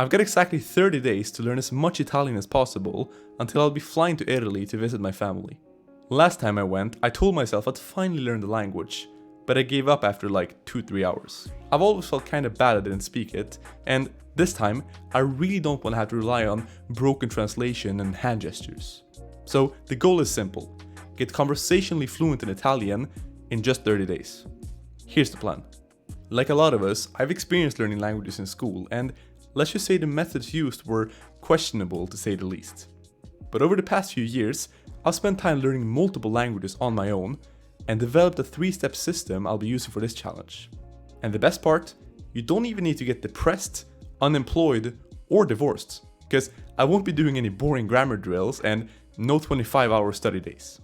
I've got exactly 30 days to learn as much Italian as possible until I'll be flying to Italy to visit my family. Last time I went, I told myself I'd finally learn the language, but I gave up after like 2-3 hours. I've always felt kinda bad I didn't speak it, and this time I really don't want to have to rely on broken translation and hand gestures. So the goal is simple: get conversationally fluent in Italian in just 30 days. Here's the plan. Like a lot of us, I've experienced learning languages in school, and let's just say the methods used were questionable to say the least. But over the past few years, I've spent time learning multiple languages on my own and developed a 3-step system I'll be using for this challenge. And the best part, you don't even need to get depressed, unemployed, or divorced, because I won't be doing any boring grammar drills and no 25-hour study days.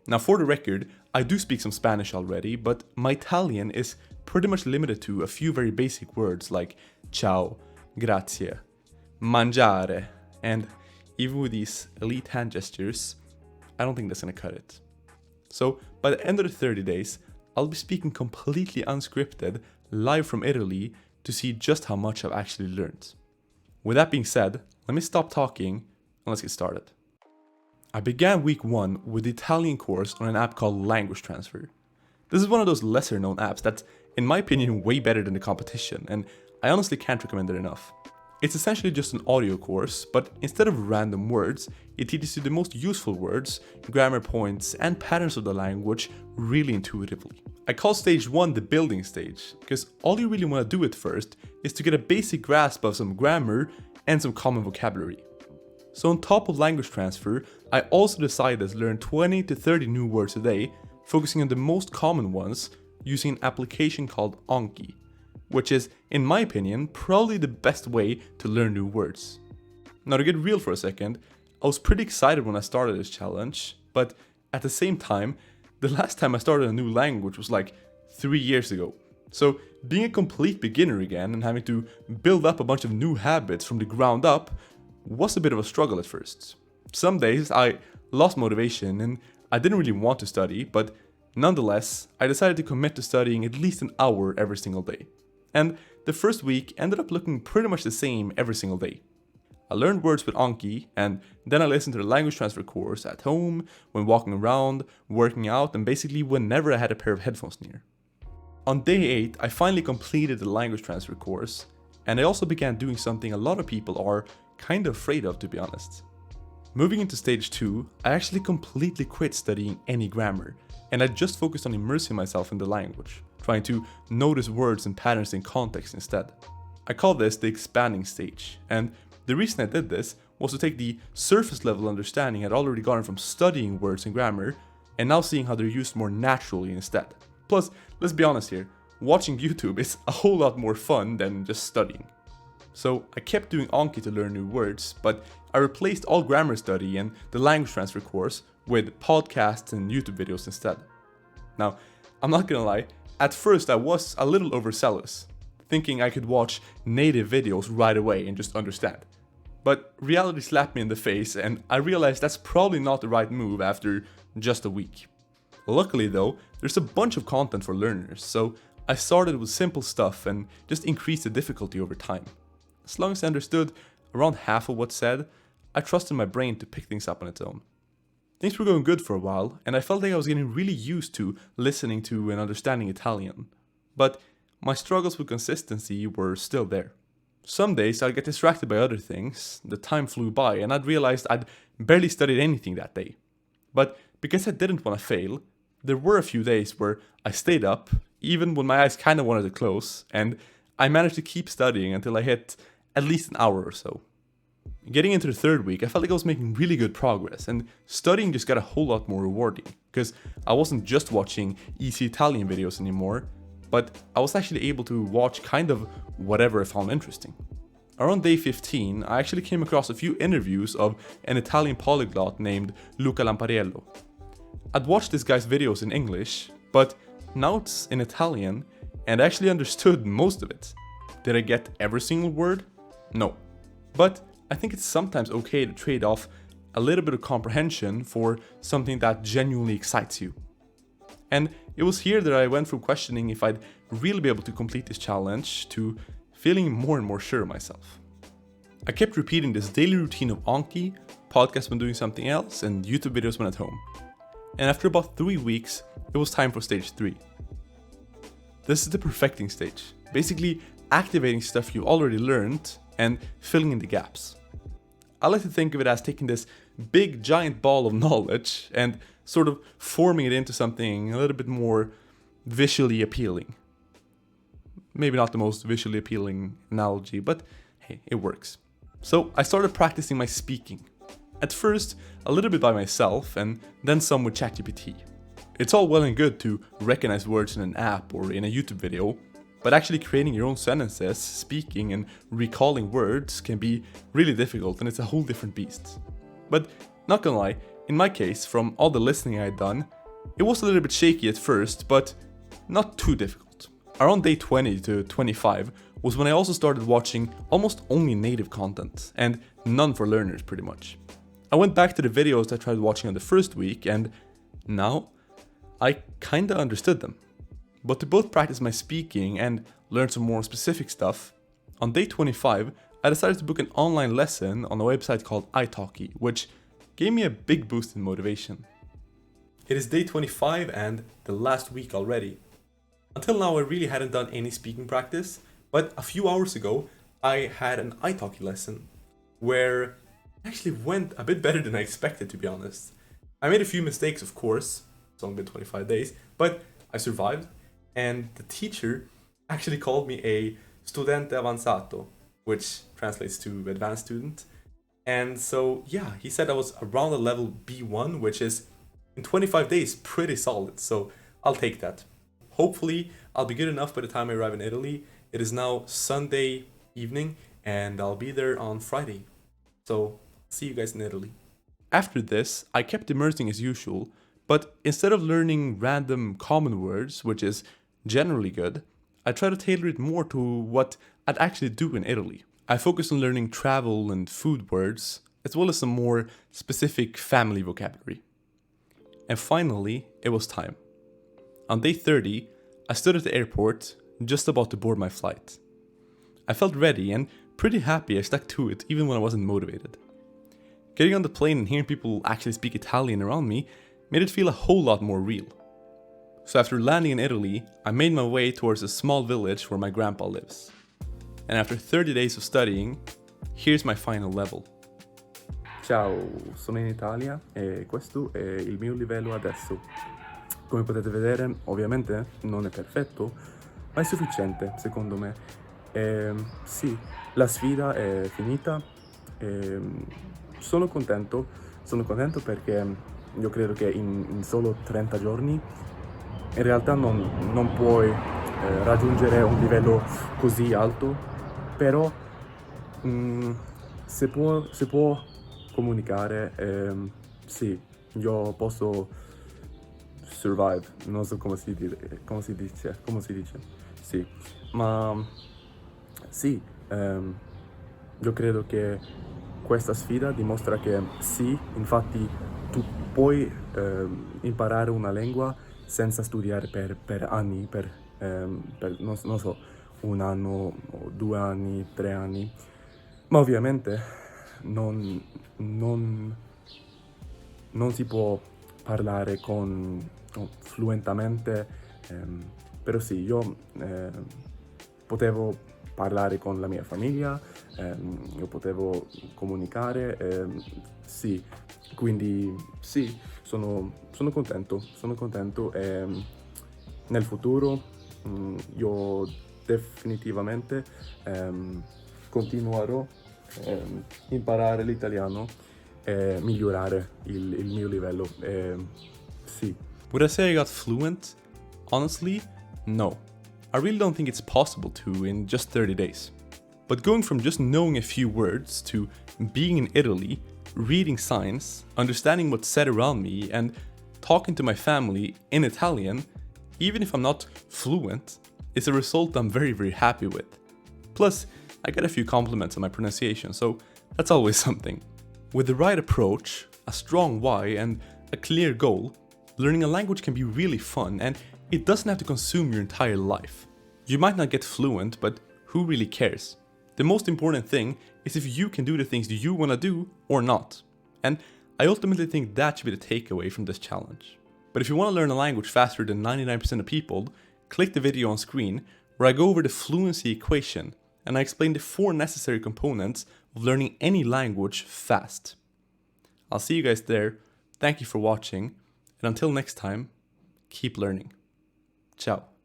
Now for the record, I do speak some Spanish already, but my Italian is pretty much limited to a few very basic words like ciao, grazie, mangiare, and even with these elite hand gestures, I don't think that's gonna cut it. So by the end of the 30 days, I'll be speaking completely unscripted, live from Italy, to see just how much I've actually learned. With that being said, let me stop talking and let's get started. I began week 1 with the Italian course on an app called Language Transfer. This is one of those lesser known apps that's, in my opinion, way better than the competition, and I honestly can't recommend it enough. It's essentially just an audio course, but instead of random words, it teaches you the most useful words, grammar points, and patterns of the language really intuitively. I call stage 1 the building stage, because all you really want to do at first is to get a basic grasp of some grammar and some common vocabulary. So on top of language transfer, I also decided to learn 20 to 30 new words a day, focusing on the most common ones using an application called Anki, which is, in my opinion, probably the best way to learn new words. Now to get real for a second, I was pretty excited when I started this challenge, but at the same time, the last time I started a new language was like 3 years ago. So being a complete beginner again and having to build up a bunch of new habits from the ground up was a bit of a struggle at first. Some days I lost motivation and I didn't really want to study, but nonetheless, I decided to commit to studying at least an hour every single day. And the first week ended up looking pretty much the same every single day. I learned words with Anki, and then I listened to the language transfer course at home, when walking around, working out, and basically whenever I had a pair of headphones near. On day 8, I finally completed the language transfer course, and I also began doing something a lot of people are kind of afraid of, to be honest. Moving into stage 2, I actually completely quit studying any grammar, and I just focused on immersing myself in the language, trying to notice words and patterns in context instead. I call this the expanding stage, and the reason I did this was to take the surface level understanding I'd already gotten from studying words and grammar, and now seeing how they're used more naturally instead. Plus, let's be honest here, watching YouTube is a whole lot more fun than just studying. So I kept doing Anki to learn new words, but I replaced all grammar study and the language transfer course with podcasts and YouTube videos instead. Now, I'm not gonna lie, at first I was a little overzealous, thinking I could watch native videos right away and just understand. But reality slapped me in the face and I realized that's probably not the right move after just a week. Luckily though, there's a bunch of content for learners, so I started with simple stuff and just increased the difficulty over time. As long as I understood around half of what's said, I trusted my brain to pick things up on its own. Things were going good for a while, and I felt like I was getting really used to listening to and understanding Italian. But my struggles with consistency were still there. Some days I'd get distracted by other things, the time flew by, and I'd realized I'd barely studied anything that day. But because I didn't want to fail, there were a few days where I stayed up, even when my eyes kinda wanted to close, and I managed to keep studying until I hit at least an hour or so. Getting into the third week, I felt like I was making really good progress, and studying just got a whole lot more rewarding, because I wasn't just watching easy Italian videos anymore, but I was actually able to watch kind of whatever I found interesting. Around day 15, I actually came across a few interviews of an Italian polyglot named Luca Lampariello. I'd watched this guy's videos in English, but now it's in Italian, and I actually understood most of it. Did I get every single word? No. But I think it's sometimes okay to trade off a little bit of comprehension for something that genuinely excites you. And it was here that I went from questioning if I'd really be able to complete this challenge to feeling more and more sure of myself. I kept repeating this daily routine of Anki, podcasts when doing something else, and YouTube videos when at home. And after about 3 weeks, it was time for stage 3. This is the perfecting stage, basically activating stuff you already learned and filling in the gaps. I like to think of it as taking this big giant ball of knowledge and sort of forming it into something a little bit more visually appealing. Maybe not the most visually appealing analogy, but hey, it works. So I started practicing my speaking. At first, a little bit by myself, and then some with ChatGPT. It's all well and good to recognize words in an app or in a YouTube video, but actually creating your own sentences, speaking and recalling words can be really difficult, and it's a whole different beast. But not gonna lie, in my case, from all the listening I had done, it was a little bit shaky at first, but not too difficult. Around day 20 to 25 was when I also started watching almost only native content, and none for learners pretty much. I went back to the videos I tried watching on the first week, and now I kinda understood them. But to both practice my speaking and learn some more specific stuff, on day 25 I decided to book an online lesson on a website called italki, which gave me a big boost in motivation. It is day 25 and the last week already. Until now I really hadn't done any speaking practice, but a few hours ago I had an italki lesson where it actually went a bit better than I expected, to be honest. I made a few mistakes, of course, it's only been 25 days, but I survived, and the teacher actually called me a studente avanzato, which translates to advanced student. And so yeah, he said I was around the level B1, which is in 25 days pretty solid, so I'll take that. Hopefully I'll be good enough by the time I arrive in Italy. It is now Sunday evening and I'll be there on Friday. So see you guys in Italy. After this, I kept immersing as usual, but instead of learning random common words, which is generally good, I try to tailor it more to what I'd actually do in Italy. I focus on learning travel and food words, as well as some more specific family vocabulary. And finally, it was time. On day 30, I stood at the airport, just about to board my flight. I felt ready and pretty happy I stuck to it even when I wasn't motivated. Getting on the plane and hearing people actually speak Italian around me made it feel a whole lot more real. So after landing in Italy, I made my way towards a small village where my grandpa lives. And after 30 days of studying, here's my final level. Ciao, sono in Italia e questo è il mio livello adesso. Come potete vedere, ovviamente non è perfetto, ma è sufficiente secondo me. Sì, la sfida è finita e sono contento perché io credo che in solo 30 giorni in realtà non puoi raggiungere un livello così alto, però se può comunicare, sì, io posso survive, non so come si dice, sì, ma sì, io credo che questa sfida dimostra che sì, infatti tu puoi imparare una lingua senza studiare per anni, per non so, 1 anno, o 2 anni, 3 anni, ma ovviamente non si può parlare fluentemente, però sì, io potevo parlare con la mia famiglia, io potevo comunicare, sì, quindi sì, sono contento e nel futuro io definitivamente continuerò a imparare l'italiano e migliorare il mio livello, sì. Would I say I got fluent? Honestly, no. I really don't think it's possible to in just 30 days. But going from just knowing a few words to being in Italy, reading signs, understanding what's said around me, and talking to my family in Italian, even if I'm not fluent, is a result I'm very, very happy with. Plus, I get a few compliments on my pronunciation, so that's always something. With the right approach, a strong why, and a clear goal, learning a language can be really fun, and it doesn't have to consume your entire life. You might not get fluent, but who really cares? The most important thing is if you can do the things you want to do or not. And I ultimately think that should be the takeaway from this challenge. But if you want to learn a language faster than 99% of people, click the video on screen where I go over the fluency equation and I explain the 4 necessary components of learning any language fast. I'll see you guys there. Thank you for watching, and until next time, keep learning. Ciao.